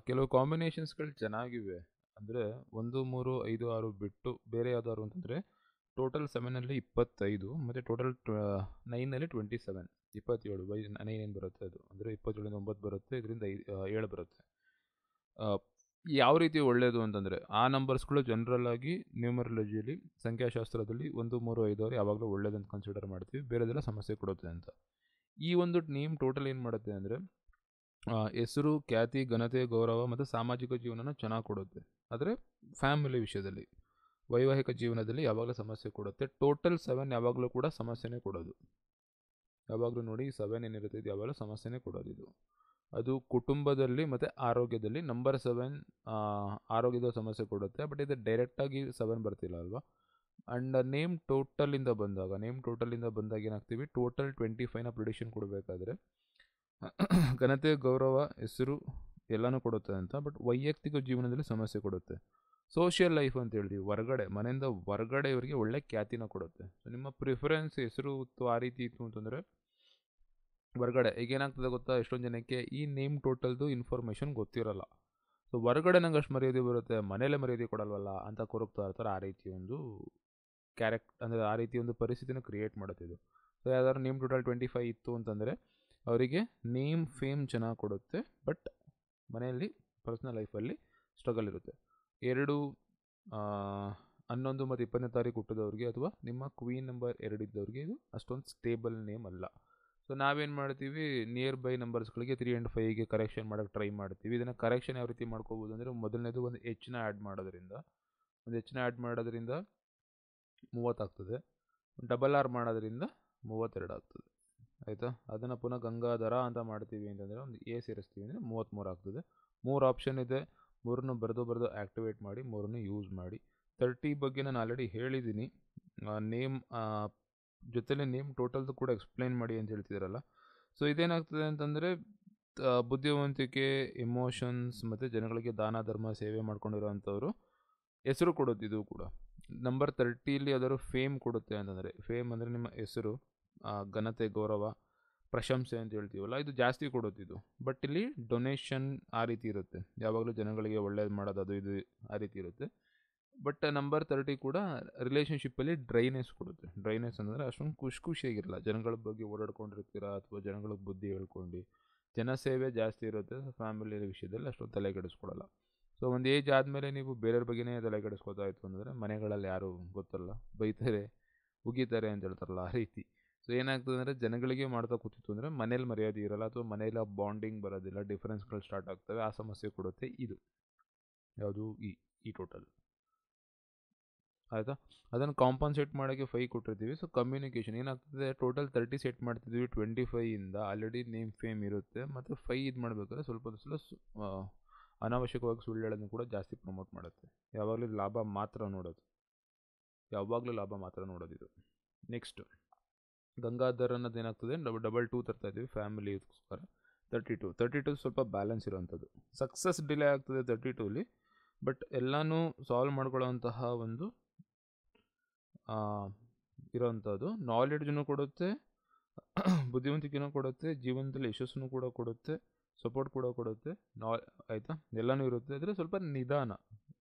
ಕೆಲವು ಕಾಂಬಿನೇಷನ್ಸ್ಗಳು ಚೆನ್ನಾಗಿವೆ. ಅಂದರೆ 1, 3, 5, 6 ಬಿಟ್ಟು ಬೇರೆ ಯಾವ್ದಾದ್ರು ಅಂತಂದರೆ ಟೋಟಲ್ 7ಅಲ್ಲಿ 25 ಮತ್ತು ಟೋಟಲ್ 9ಅಲ್ಲಿ 27. 27 ಬೈ 9 ಏನು ಬರುತ್ತೆ ಅದು, ಅಂದರೆ 27ಇಂದ 9 ಬರುತ್ತೆ, ಇದರಿಂದ 7 ಬರುತ್ತೆ. ಯಾವ ರೀತಿ ಒಳ್ಳೆಯದು ಅಂತಂದರೆ ಆ ನಂಬರ್ಸ್ಗಳು ಜನರಲ್ ಆಗಿ ನ್ಯೂಮರಾಲಜಿಯಲ್ಲಿ ಸಂಖ್ಯಾಶಾಸ್ತ್ರದಲ್ಲಿ 1, 3, 5 ಅವರು ಯಾವಾಗಲೂ ಒಳ್ಳೇದಂತ ಕನ್ಸಿಡರ್ ಮಾಡ್ತೀವಿ, ಬೇರೆದೆಲ್ಲ ಸಮಸ್ಯೆ ಕೊಡುತ್ತೆ ಅಂತ. ಈ ಒಂದು ನೇಮ್ ಟೋಟಲ್ ಏನು ಮಾಡುತ್ತೆ ಅಂದರೆ ಹೆಸರು, ಖ್ಯಾತಿ, ಘನತೆ, ಗೌರವ ಮತ್ತು ಸಾಮಾಜಿಕ ಜೀವನನ ಚೆನ್ನಾಗಿ ಕೊಡುತ್ತೆ. ಆದರೆ ಫ್ಯಾಮಿಲಿ ವಿಷಯದಲ್ಲಿ, ವೈವಾಹಿಕ ಜೀವನದಲ್ಲಿ ಯಾವಾಗಲೂ ಸಮಸ್ಯೆ ಕೊಡುತ್ತೆ. ಟೋಟಲ್ 7 ಯಾವಾಗಲೂ ಕೂಡ ಸಮಸ್ಯೆನೇ ಕೊಡೋದು. ಯಾವಾಗಲೂ ನೋಡಿ 7 ಏನಿರುತ್ತೆ ಇದು ಯಾವಾಗಲೂ ಸಮಸ್ಯೆನೇ ಕೊಡೋದು. ಇದು ಅದು ಕುಟುಂಬದಲ್ಲಿ ಮತ್ತು ಆರೋಗ್ಯದಲ್ಲಿ ನಂಬರ್ 7 ಆರೋಗ್ಯದ ಸಮಸ್ಯೆ ಕೊಡುತ್ತೆ. ಬಟ್ ಇದು ಡೈರೆಕ್ಟಾಗಿ 7 ಬರ್ತಿಲ್ಲ ಅಲ್ವಾ. ಆ್ಯಂಡ್ ನೇಮ್ ಟೋಟಲಿಂದ ಬಂದಾಗ ಏನಾಗ್ತೀವಿ, ಟೋಟಲ್ 25ನ ಪ್ರಿಡಿಕ್ಷನ್ ಕೊಡಬೇಕಾದ್ರೆ ಘನತೆ, ಗೌರವ, ಹೆಸರು ಎಲ್ಲನೂ ಕೊಡುತ್ತೆ ಅಂತ. ಬಟ್ ವೈಯಕ್ತಿಕ ಜೀವನದಲ್ಲಿ ಸಮಸ್ಯೆ ಕೊಡುತ್ತೆ. ಸೋಷಿಯಲ್ ಲೈಫ್ ಅಂತ ಹೇಳ್ತೀವಿ, ಹೊರಗಡೆ ಮನೆಯಿಂದ ಹೊರಗಡೆ ಇವರಿಗೆ ಒಳ್ಳೆ ಖ್ಯಾತಿನ ಕೊಡುತ್ತೆ. ಸೊ ನಿಮ್ಮ ಪ್ರಿಫರೆನ್ಸ್ ಹೆಸರು ಇತ್ತು, ಆ ರೀತಿ ಇತ್ತು ಅಂತಂದರೆ ಹೊರಗಡೆ ಈಗ ಏನಾಗ್ತದೆ ಗೊತ್ತಾ, ಎಷ್ಟೊಂದು ಜನಕ್ಕೆ ಈ ನೇಮ್ ಟೋಟಲ್ದು ಇನ್ಫಾರ್ಮೇಷನ್ ಗೊತ್ತಿರಲ್ಲ. ಸೊ ಹೊರಗಡೆ ನಂಗೆ ಅಷ್ಟು ಮರ್ಯಾದೆ ಬರುತ್ತೆ, ಮನೇಲೇ ಮರ್ಯಾದೆ ಕೊಡಲ್ವಲ್ಲ ಅಂತ ಕೊರಗ್ತಾ ಇರ್ತಾರೆ. ಆ ರೀತಿ ಒಂದು ಅಂದರೆ ಆ ರೀತಿ ಒಂದು ಪರಿಸ್ಥಿತಿನ ಕ್ರಿಯೇಟ್ ಮಾಡುತ್ತೆ ಇದು. ಸೊ ಯಾವ್ದಾದ್ರು ನೇಮ್ ಟೋಟಲ್ 25 ಇತ್ತು ಅಂತಂದರೆ ಅವರಿಗೆ ನೇಮ್ ಫೇಮ್ ಚೆನ್ನಾಗಿ ಕೊಡುತ್ತೆ, ಬಟ್ ಮನೆಯಲ್ಲಿ ಪರ್ಸ್ನಲ್ ಲೈಫಲ್ಲಿ ಸ್ಟ್ರಗಲ್ ಇರುತ್ತೆ. 2, 11 ಮತ್ತು 20ನೇ ತಾರೀಕು ಹುಟ್ಟಿದವ್ರಿಗೆ ಅಥವಾ ನಿಮ್ಮ ಕ್ವೀನ್ ನಂಬರ್ 2 ಇದ್ದವ್ರಿಗೆ ಇದು ಅಷ್ಟೊಂದು ಸ್ಟೇಬಲ್ ನೇಮ್ ಅಲ್ಲ. ಸೊ ನಾವೇನು ಮಾಡ್ತೀವಿ, ನಿಯರ್ ಬೈ ನಂಬರ್ಸ್ಗಳಿಗೆ 3 and 5ಗೆ ಕರೆಕ್ಷನ್ ಮಾಡೋಕ್ಕೆ ಟ್ರೈ ಮಾಡ್ತೀವಿ. ಇದನ್ನು ಕರೆಕ್ಷನ್ ಯಾವ ರೀತಿ ಮಾಡ್ಕೋಬೋದು ಅಂದರೆ, ಮೊದಲನೇದು ಒಂದು ಹೆಚ್ಚಿನ ಆ್ಯಡ್ ಮಾಡೋದ್ರಿಂದ 30 ಆಗ್ತದೆ. ಡಬಲ್ ಆರ್ ಮಾಡೋದ್ರಿಂದ 32 ಆಗ್ತದೆ. ಆಯಿತಾ. ಅದನ್ನು ಪುನಃ ಗಂಗಾಧರ ಅಂತ ಮಾಡ್ತೀವಿ ಅಂತಂದರೆ ಒಂದು ಎ ಸೇರಿಸ್ತೀವಿ ಅಂದರೆ 33 ಆಗ್ತದೆ. 3 ಆಪ್ಷನ್ ಇದೆ, 3 ಬರೆದು ಆ್ಯಕ್ಟಿವೇಟ್ ಮಾಡಿ, 3 ಯೂಸ್ ಮಾಡಿ. 30 ಬಗ್ಗೆ ನಾನು ಆಲ್ರೆಡಿ ಹೇಳಿದ್ದೀನಿ. ನೇಮ್ ಜೊತೆಲೆ ನೇಮ್ ಟೋಟಲ್ದು ಕೂಡ ಎಕ್ಸ್ಪ್ಲೈನ್ ಮಾಡಿ ಅಂತ ಹೇಳ್ತಿದ್ದಾರಲ್ಲ. ಸೊ ಇದೇನಾಗ್ತದೆ ಅಂತಂದರೆ ಬುದ್ಧಿವಂತಿಕೆ, ಎಮೋಷನ್ಸ್ ಮತ್ತು ಜನಗಳಿಗೆ ದಾನ ಧರ್ಮ ಸೇವೆ ಮಾಡ್ಕೊಂಡಿರೋವಂಥವ್ರು ಹೆಸರು ಕೊಡೋದು. ಇದು ಕೂಡ ನಂಬರ್ 30ಲಿ ಯಾವ್ದಾದ್ರು ಫೇಮ್ ಕೊಡುತ್ತೆ ಅಂತಂದರೆ, ಫೇಮ್ ಅಂದರೆ ನಿಮ್ಮ ಹೆಸರು, ಘನತೆ, ಗೌರವ, ಪ್ರಶಂಸೆ ಅಂತ ಹೇಳ್ತೀವಲ್ಲ, ಇದು ಜಾಸ್ತಿ ಕೊಡುತ್ತೆ ಇದು. ಬಟ್ ಇಲ್ಲಿ ಡೊನೇಷನ್ ಆ ರೀತಿ ಇರುತ್ತೆ, ಯಾವಾಗಲೂ ಜನಗಳಿಗೆ ಒಳ್ಳೇದು ಮಾಡೋದು ಅದು ಇದು ಆ ರೀತಿ ಇರುತ್ತೆ. ಬಟ್ ನಂಬರ್ 30 ಕೂಡ ರಿಲೇಷನ್ಶಿಪ್ಪಲ್ಲಿ ಡ್ರೈನೆಸ್ ಕೊಡುತ್ತೆ. ಡ್ರೈನೆಸ್ ಅಂದರೆ ಅಷ್ಟೊಂದು ಖುಷಿಯಾಗಿರಲ್ಲ, ಜನಗಳ ಬಗ್ಗೆ ಓಡಾಡ್ಕೊಂಡಿರ್ತೀರ ಅಥವಾ ಜನಗಳಿಗೆ ಬುದ್ಧಿ ಹೇಳ್ಕೊಂಡು ಜನಸೇವೆ ಜಾಸ್ತಿ ಇರುತ್ತೆ. ಫ್ಯಾಮಿಲಿ ವಿಷಯದಲ್ಲಿ ಅಷ್ಟೊಂದು ತಲೆ ಕೆಡಿಸ್ಕೊಳ್ಳಲ್ಲ. ಸೊ ಒಂದು ಏಜ್ ಆದಮೇಲೆ ನೀವು ಬೇರೆಯವ್ರ ಬಗ್ಗೆನೇ ತಲೆ ಕೆಡಿಸ್ಕೊತಾ ಇತ್ತು ಅಂದರೆ ಮನೆಗಳಲ್ಲಿ ಯಾರು ಗೊತ್ತಲ್ಲ, ಬೈತಾರೆ, ಉಗಿತಾರೆ ಅಂತ ಹೇಳ್ತಾರಲ್ಲ, ಆ ರೀತಿ. ಸೊ ಏನಾಗ್ತದೆ ಅಂದರೆ ಜನಗಳಿಗೆ ಮಾಡ್ತಾ ಕೂತಿತ್ತು ಅಂದರೆ ಮನೇಲಿ ಮರ್ಯಾದೆ ಇರಲ್ಲ ಅಥವಾ ಮನೇಲಿ ಬಾಂಡಿಂಗ್ ಬರೋದಿಲ್ಲ, ಡಿಫ್ರೆನ್ಸ್ಗಳು ಸ್ಟಾರ್ಟ್ ಆಗ್ತವೆ, ಆ ಸಮಸ್ಯೆ ಕೊಡುತ್ತೆ ಇದು. ಯಾವುದು ಈ ಟೋಟಲ್ ಆಯಿತಾ. ಅದನ್ನು ಕಾಂಪನ್ಸೇಟ್ ಮಾಡೋಕ್ಕೆ 5 ಕೊಟ್ಟಿರ್ತೀವಿ. ಸೊ ಕಮ್ಯುನಿಕೇಷನ್ ಏನಾಗ್ತದೆ, ಟೋಟಲ್ 30 ಸೆಟ್ ಮಾಡ್ತಿದ್ವಿ, 25ಇಂದ ಆಲ್ರೆಡಿ ನೇಮ್ ಫೇಮ್ ಇರುತ್ತೆ. ಮತ್ತು 5 ಇದು ಮಾಡಬೇಕಾದ್ರೆ ಸ್ವಲ್ಪ ಅನಾವಶ್ಯಕವಾಗಿ ಸುಳ್ಳು ಹೇಳೋದನ್ನು ಕೂಡ ಜಾಸ್ತಿ ಪ್ರಮೋಟ್ ಮಾಡುತ್ತೆ. ಯಾವಾಗಲೂ ಲಾಭ ಮಾತ್ರ ನೋಡೋದು ಇದು. ನೆಕ್ಸ್ಟ್ ಗಂಗಾಧರ್ ಅನ್ನೋದು ಏನಾಗ್ತದೆ, 2 ತರ್ತಾ ಇದ್ದೀವಿ ಫ್ಯಾಮಿಲಿಗೋಸ್ಕರ. 32 ಸ್ವಲ್ಪ ಬ್ಯಾಲೆನ್ಸ್ ಇರೋವಂಥದ್ದು. ಸಕ್ಸಸ್ ಡಿಲೇ ಆಗ್ತದೆ 32ಲಿ, ಬಟ್ ಎಲ್ಲನೂ ಸಾಲ್ವ್ ಮಾಡ್ಕೊಳ್ಳೋವಂತಹ ಒಂದು ಇರೋವಂಥದ್ದು. ನಾಲೆಡ್ಜನ್ನು ಕೊಡುತ್ತೆ, ಬುದ್ಧಿವಂತಿಕೆನೂ ಕೊಡುತ್ತೆ, ಜೀವನದಲ್ಲಿ ಯಶಸ್ಸನ್ನು ಕೂಡ ಕೊಡುತ್ತೆ, ಸಪೋರ್ಟ್ ಕೂಡ ಕೊಡುತ್ತೆ. ಆಯಿತಾ, ಎಲ್ಲನೂ ಇರುತ್ತೆ. ಆದರೆ ಸ್ವಲ್ಪ ನಿಧಾನ,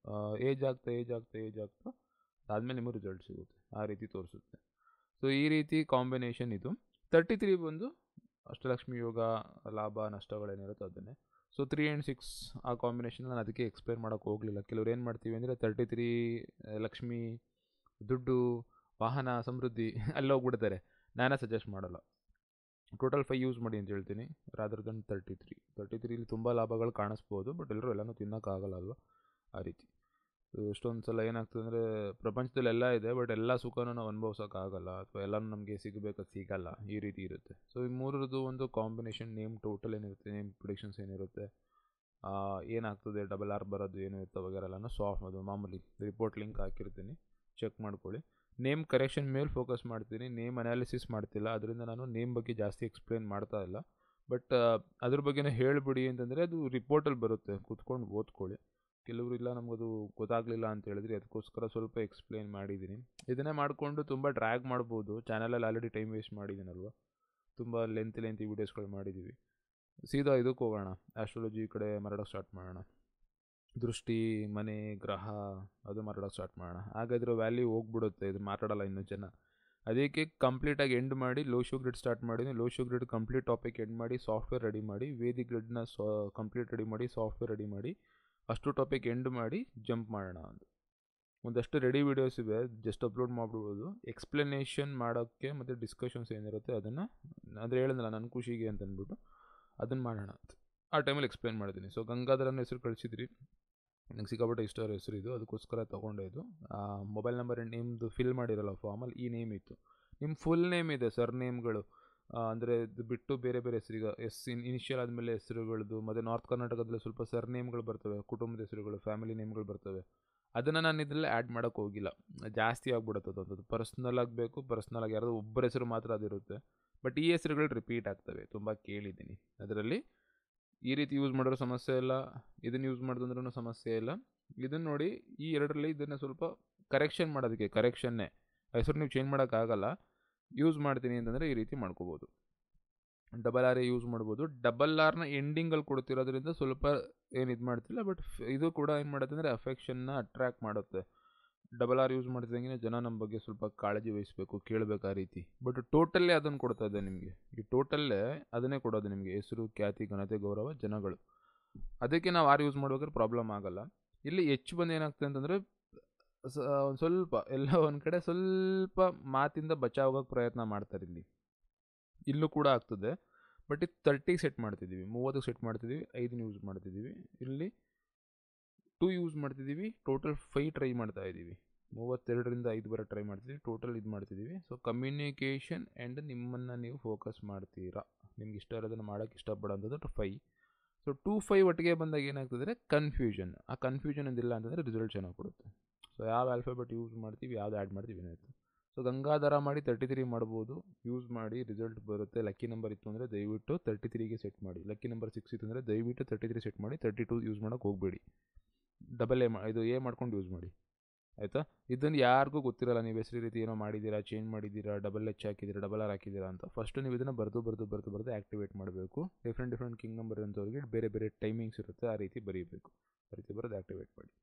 ಏಜ್ ಆಗ್ತಾ ಅದಾದಮೇಲೆ ನಿಮಗೆ ರಿಸಲ್ಟ್ ಸಿಗುತ್ತೆ, ಆ ರೀತಿ ತೋರಿಸುತ್ತೆ. ಸೊ ಈ ರೀತಿ ಕಾಂಬಿನೇಷನ್ ಇದು. 33 ಬಂದು ಅಷ್ಟಲಕ್ಷ್ಮಿ ಯೋಗ, ಲಾಭ ನಷ್ಟಗಳೇನಿರುತ್ತೆ ಅದನ್ನೇ. ಸೊ 3 and 6 ಆ ಕಾಂಬಿನೇಷನ್ ನಾನು ಅದಕ್ಕೆ ಎಕ್ಸ್ಪ್ಲೇನ್ ಮಾಡೋಕ್ಕೆ ಹೋಗಲಿಲ್ಲ. ಕೆಲವ್ರು ಏನು ಮಾಡ್ತೀವಿ ಅಂದರೆ 33 ಲಕ್ಷ್ಮಿ, ದುಡ್ಡು, ವಾಹನ, ಸಮೃದ್ಧಿ ಅಲ್ಲಿ ಹೋಗ್ಬಿಡ್ತಾರೆ. ನಾನೇ ಸಜೆಸ್ಟ್ ಮಾಡಲ್ಲ, ಟೋಟಲ್ 5 ಯೂಸ್ ಮಾಡಿ ಅಂತ ಹೇಳ್ತೀನಿ ರಾದರ್ ದನ್ 33ಲಿ ತುಂಬ ಲಾಭಗಳು ಕಾಣಿಸ್ಬೋದು, ಬಟ್ ಎಲ್ಲರೂ ಎಲ್ಲನೂ ತಿನ್ನೋಕ್ಕಾಗಲ್ಲ ಅಲ್ವಾ, ಆ ರೀತಿ. ಎಷ್ಟೊಂದು ಸಲ ಏನಾಗ್ತದೆ ಅಂದರೆ ಪ್ರಪಂಚದಲ್ಲಿ ಎಲ್ಲ ಇದೆ, ಬಟ್ ಎಲ್ಲ ಸುಖನೂ ನಾವು ಅನುಭವಿಸೋಕ್ಕಾಗಲ್ಲ, ಅಥವಾ ಎಲ್ಲನೂ ನಮಗೆ ಸಿಗಲ್ಲ, ಈ ರೀತಿ ಇರುತ್ತೆ. ಸೊ ಈ ಮೂರರದ್ದು ಒಂದು ಕಾಂಬಿನೇಷನ್ ನೇಮ್ ಟೋಟಲ್ ಏನಿರುತ್ತೆ, ನೇಮ್ ಪ್ರಿಡಿಕ್ಷನ್ಸ್ ಏನಿರುತ್ತೆ, ಏನಾಗ್ತದೆ, ಡಬಲ್ ಆರ್ ಬರೋದು ಏನಿರುತ್ತೆ ವಗೇರೆಲ್ಲನೂ ಅದು ಮಾಮೂಲಿ ರಿಪೋರ್ಟ್ ಲಿಂಕ್ ಹಾಕಿರ್ತೀನಿ, ಚೆಕ್ ಮಾಡ್ಕೊಳ್ಳಿ. ನೇಮ್ ಕರೆಕ್ಷನ್ ಮೇಲೆ ಫೋಕಸ್ ಮಾಡ್ತೀನಿ, ನೇಮ್ ಅನಾಲಿಸಿಸ್ ಮಾಡ್ತಿಲ್ಲ. ಅದರಿಂದ ನಾನು ನೇಮ್ ಬಗ್ಗೆ ಜಾಸ್ತಿ ಎಕ್ಸ್ಪ್ಲೇನ್ ಮಾಡ್ತಾ ಇಲ್ಲ. ಬಟ್ ಅದ್ರ ಬಗ್ಗೆನೇ ಹೇಳಿಬಿಡಿ ಅಂತಂದರೆ ಅದು ರಿಪೋರ್ಟಲ್ಲಿ ಬರುತ್ತೆ, ಕೂತ್ಕೊಂಡು ಓದ್ಕೊಳ್ಳಿ. ಕೆಲವರು ಇಲ್ಲ ನಮಗದು ಗೊತ್ತಾಗಲಿಲ್ಲ ಅಂತ ಹೇಳಿದ್ರಿ, ಅದಕ್ಕೋಸ್ಕರ ಸ್ವಲ್ಪ ಎಕ್ಸ್ಪ್ಲೇನ್ ಮಾಡಿದ್ದೀನಿ. ಇದನ್ನೇ ಮಾಡಿಕೊಂಡು ತುಂಬ ಡ್ರ್ಯಾಗ್ ಮಾಡ್ಬೋದು. ಚಾನಲಲ್ಲಿ ಆಲ್ರೆಡಿ ಟೈಮ್ ವೇಸ್ಟ್ ಮಾಡಿದ್ದೀನಲ್ವ, ತುಂಬ ಲೆಂತಿ ವೀಡಿಯೋಸ್ಗಳು ಮಾಡಿದ್ದೀವಿ. ಸೀದಾ ಇದಕ್ಕೆ ಹೋಗೋಣ, ಆಸ್ಟ್ರಾಲಜಿ ಕಡೆ ಮಾತಾಡೋಕೆ ಸ್ಟಾರ್ಟ್ ಮಾಡೋಣ. ದೃಷ್ಟಿ, ಮನೆ, ಗ್ರಹ ಅದು ಮಾತಾಡೋಕೆ ಸ್ಟಾರ್ಟ್ ಮಾಡೋಣ. ಹಾಗಾದ್ರೆ ವ್ಯಾಲ್ಯೂ ಹೋಗ್ಬಿಡುತ್ತೆ, ಇದು ಮಾತಾಡಲ್ಲ ಇನ್ನೂ ಜನ. ಅದಕ್ಕೆ ಕಂಪ್ಲೀಟಾಗಿ ಎಂಡ್ ಮಾಡಿ ಲೋ ಶೋ ಗ್ರಿಡ್ ಸ್ಟಾರ್ಟ್ ಮಾಡಿದ್ವಿ. Low show grid complete topic end ಮಾಡಿ ಸಾಫ್ಟ್ವೇರ್ ರೆಡಿ ಮಾಡಿ, ವೇದಿಕ್ ಗ್ರಿಡ್ನ ಕಂಪ್ಲೀಟ್ ರೆಡಿ ಮಾಡಿ, ಸಾಫ್ಟ್ವೇರ್ ರೆಡಿ ಮಾಡಿ, ಅಷ್ಟು ಟಾಪಿಕ್ ಎಂಡ್ ಮಾಡಿ ಜಂಪ್ ಮಾಡೋಣ. ಒಂದಷ್ಟು ರೆಡಿ ವೀಡಿಯೋಸ್ ಇವೆ, ಜಸ್ಟ್ ಅಪ್ಲೋಡ್ ಮಾಡ್ಬಿಡ್ಬೋದು. ಎಕ್ಸ್ಪ್ಲನೇಷನ್ ಮಾಡೋಕ್ಕೆ ಮತ್ತು ಡಿಸ್ಕಷನ್ಸ್ ಏನಿರುತ್ತೆ ಅದನ್ನು ಅಂದರೆ ಹೇಳಿದ್ನಲ್ಲ ನನ್ನ ಖುಷಿಗೆ ಅಂತ ಅಂದ್ಬಿಟ್ಟು ಅದನ್ನು ಮಾಡೋಣ. ಆ ಟೈಮಲ್ಲಿ ಎಕ್ಸ್ಪ್ಲೇನ್ ಮಾಡಿದ್ದೀನಿ. ಸೊ ಗಂಗಾಧರನ ಹೆಸರು ಕಳಿಸಿದ್ರಿ, ನಂಗೆ ಸಿಕ್ಕಾಪಟ್ಟೆ ಇಷ್ಟ ಅವ್ರ ಹೆಸರು ಇದು, ಅದಕ್ಕೋಸ್ಕರ ತೊಗೊಂಡೆ ಇದು. ಮೊಬೈಲ್ ನಂಬರ್ ನಿಮ್ಮದು ಫಿಲ್ ಮಾಡಿರಲ್ಲ ಫಾರ್ಮಲ್ಲಿ, ಈ ನೇಮ್ ಇತ್ತು. ನಿಮ್ಮ ಫುಲ್ ನೇಮ್ ಇದೆ, ಸರ್ ನೇಮ್ಗಳು ಅಂದರೆ ಇದು ಬಿಟ್ಟು ಬೇರೆ ಬೇರೆ ಹೆಸರೀಗ ಇನಿಷಿಯಲ್ ಆದಮೇಲೆ ಹೆಸರುಗಳದ್ದು, ಮತ್ತು ನಾರ್ತ್ ಕರ್ನಾಟಕದಲ್ಲಿ ಸ್ವಲ್ಪ ಸರ್ ನೇಮ್ಗಳು ಬರ್ತವೆ, ಕುಟುಂಬದ ಹೆಸರುಗಳು, ಫ್ಯಾಮಿಲಿ ನೇಮ್ಗಳು ಬರ್ತವೆ. ಅದನ್ನು ನಾನು ಇದರಲ್ಲಿ ಆ್ಯಡ್ ಮಾಡೋಕ್ಕೆ ಹೋಗಿಲ್ಲ, ಜಾಸ್ತಿ ಆಗ್ಬಿಡುತ್ತೆ ಅದು. ಪರ್ಸ್ನಲ್ ಆಗಬೇಕು, ಪರ್ಸ್ನಲ್ ಆಗಿ ಯಾರಾದರೂ ಒಬ್ಬರ ಹೆಸರು ಮಾತ್ರ ಅದಿರುತ್ತೆ. ಬಟ್ ಈ ಹೆಸರುಗಳು ರಿಪೀಟ್ ಆಗ್ತವೆ, ತುಂಬ ಕೇಳಿದ್ದೀನಿ. ಅದರಲ್ಲಿ ಈ ರೀತಿ ಯೂಸ್ ಮಾಡಿರೋ ಸಮಸ್ಯೆ ಇಲ್ಲ, ಇದನ್ನು ಯೂಸ್ ಮಾಡಿದ್ರೂ ಸಮಸ್ಯೆ ಇಲ್ಲ. ಇದನ್ನು ನೋಡಿ, ಈ ಎರಡರಲ್ಲಿ ಇದನ್ನು ಸ್ವಲ್ಪ ಕರೆಕ್ಷನ್ ಮಾಡೋದಕ್ಕೆ, ಕರೆಕ್ಷನ್ನೇ ಹೆಸರು ನೀವು ಚೇಂಜ್ ಮಾಡೋಕ್ಕಾಗಲ್ಲ. ಯೂಸ್ ಮಾಡ್ತೀನಿ ಅಂತಂದರೆ ಈ ರೀತಿ ಮಾಡ್ಕೋಬೋದು. ಡಬಲ್ ಆರ್ ಯೂಸ್ ಮಾಡ್ಬೋದು. ಡಬಲ್ ಆರ್ನ ಎಂಡಿಂಗಲ್ಲಿ ಕೊಡ್ತಿರೋದ್ರಿಂದ ಸ್ವಲ್ಪ ಏನು ಇದು ಮಾಡ್ತಿಲ್ಲ, ಬಟ್ ಇದು ಕೂಡ ಏನು ಮಾಡುತ್ತೆ ಅಂದರೆ ಅಫೆಕ್ಷನ್ನ ಅಟ್ರ್ಯಾಕ್ಟ್ ಮಾಡುತ್ತೆ. ಡಬಲ್ ಆರ್ ಯೂಸ್ ಮಾಡ್ತಿದ್ದಂಗೆ ಜನ ನಮ್ಮ ಬಗ್ಗೆ ಸ್ವಲ್ಪ ಕಾಳಜಿ ವಹಿಸಬೇಕು, ಕೇಳಬೇಕು ಆ ರೀತಿ. ಬಟ್ ಟೋಟಲ್ಲೇ ಅದನ್ನು ಕೊಡ್ತಾ ಇದೆ ನಿಮಗೆ, ಈ ಟೋಟಲ್ಲೇ ಅದನ್ನೇ ಕೊಡೋದು ನಿಮಗೆ, ಹೆಸರು, ಖ್ಯಾತಿ, ಘನತೆ, ಗೌರವ, ಜನಗಳು. ಅದಕ್ಕೆ ನಾವು ಆರ್ ಯೂಸ್ ಮಾಡ್ಬೇಕಾದ್ರೆ ಪ್ರಾಬ್ಲಮ್ ಆಗಲ್ಲ. ಇಲ್ಲಿ ಹೆಚ್ಚು ಬಂದು ಏನಾಗ್ತದೆ ಅಂತಂದರೆ ಒಂದು ಸ್ವಲ್ಪ ಎಲ್ಲ ಒಂದು ಕಡೆ ಸ್ವಲ್ಪ ಮಾತಿಂದ ಬಚಾವಾಗೋಕ್ಕೆ ಪ್ರಯತ್ನ ಮಾಡ್ತಾರೆ. ಇಲ್ಲೂ ಕೂಡ ಆಗ್ತದೆ. ಬಟ್ ಇದು 30 ಸೆಟ್ ಮಾಡ್ತಿದ್ದೀವಿ, 30 ಸೆಟ್ ಮಾಡ್ತಿದ್ದೀವಿ, 5 ಯೂಸ್ ಮಾಡ್ತಿದ್ದೀವಿ. ಇಲ್ಲಿ 2 ಯೂಸ್ ಮಾಡ್ತಿದ್ದೀವಿ, ಟೋಟಲ್ 5 ಟ್ರೈ ಮಾಡ್ತಾ ಇದ್ದೀವಿ. 32ರಿಂದ 5 ಬರೋ ಟ್ರೈ ಮಾಡ್ತಿದ್ದೀವಿ, ಟೋಟಲ್ ಇದು ಮಾಡ್ತಿದ್ದೀವಿ. ಸೊ ಕಮ್ಯುನಿಕೇಷನ್ ಆ್ಯಂಡ್ ನಿಮ್ಮನ್ನು ನೀವು ಫೋಕಸ್ ಮಾಡ್ತೀರಾ, ನಿಮ್ಗೆ ಇಷ್ಟ ಇರೋದನ್ನು ಮಾಡೋಕ್ಕೆ ಇಷ್ಟಪಡೋಂಥದ್ದು 5. ಸೊ 2-5 ಒಟ್ಟಿಗೆ ಬಂದಾಗ ಏನಾಗ್ತದೆ ಕನ್ಫ್ಯೂಷನ್. ಆ ಕನ್ಫ್ಯೂಷನ್ ಅಂದಿಲ್ಲ ಅಂತಂದರೆ ರಿಸಲ್ಟ್ ಚೆನ್ನಾಗಿ ಕೊಡುತ್ತೆ. ಸೊ ಯಾವ ಆಲ್ಫಾಬೆಟ್ ಯೂಸ್ ಮಾಡ್ತೀವಿ, ಯಾವ್ದು ಆ್ಯಡ್ ಮಾಡ್ತೀವಿ ಏನಾಯಿತು. ಸೊ ಗಂಗಾಧರ ಮಾಡಿ 33 ಮಾಡ್ಬೋದು, ಯೂಸ್ ಮಾಡಿ ರಿಸಲ್ಟ್ ಬರುತ್ತೆ. ಲಕ್ಕಿ ನಂಬರ್ ಇತ್ತು ಅಂದರೆ ದಯವಿಟ್ಟು 33ಗೆ ಸೆಟ್ ಮಾಡಿ. ಲಕ್ಕಿ ನಂಬರ್ 6 ಇತ್ತು ಅಂದರೆ ದಯವಿಟ್ಟು 33 ಸೆಟ್ ಮಾಡಿ, 32 ಯೂಸ್ ಮಾಡೋಕ್ಕೆ ಹೋಗಬೇಡಿ. ಡಬಲ್ ಇದು ಎ ಮಾಡ್ಕೊಂಡು ಯೂಸ್ ಮಾಡಿ, ಆಯಿತಾ. ಇದನ್ನು ಯಾರಿಗೂ ಗೊತ್ತಿರಲ್ಲ, ನೀವು ಹೆಸರು ರೀತಿ ಏನೋ ಮಾಡಿದ್ದೀರಾ, ಚೇಂಜ್ ಮಾಡಿದ್ದೀರಾ, ಡಬಲ್ ಎಚ್ ಹಾಕಿದ್ದೀರಾ, ಡಬಲ್ ಆರ್ ಹಾಕಿದ್ದೀರಾ ಅಂತ. ಫಸ್ಟು ನೀವು ಇದನ್ನು ಬರೆದು ಆ್ಯಕ್ಟಿವೇಟ್ ಮಾಡಬೇಕು. ಡಿಫ್ರೆಂಟ್ ಕಿಂಗ್ ನಂಬರ್ ಇರೋಂಥವ್ರಿಗೆ ಬೇರೆ ಬೇರೆ ಟೈಮಿಂಗ್ಸ್ ಇರುತ್ತೆ, ಆ ರೀತಿ ಬರೀಬೇಕು. ಆ ರೀತಿ ಬರೆದು ಆ್ಯಕ್ಟಿವೇಟ್ ಮಾಡಿ.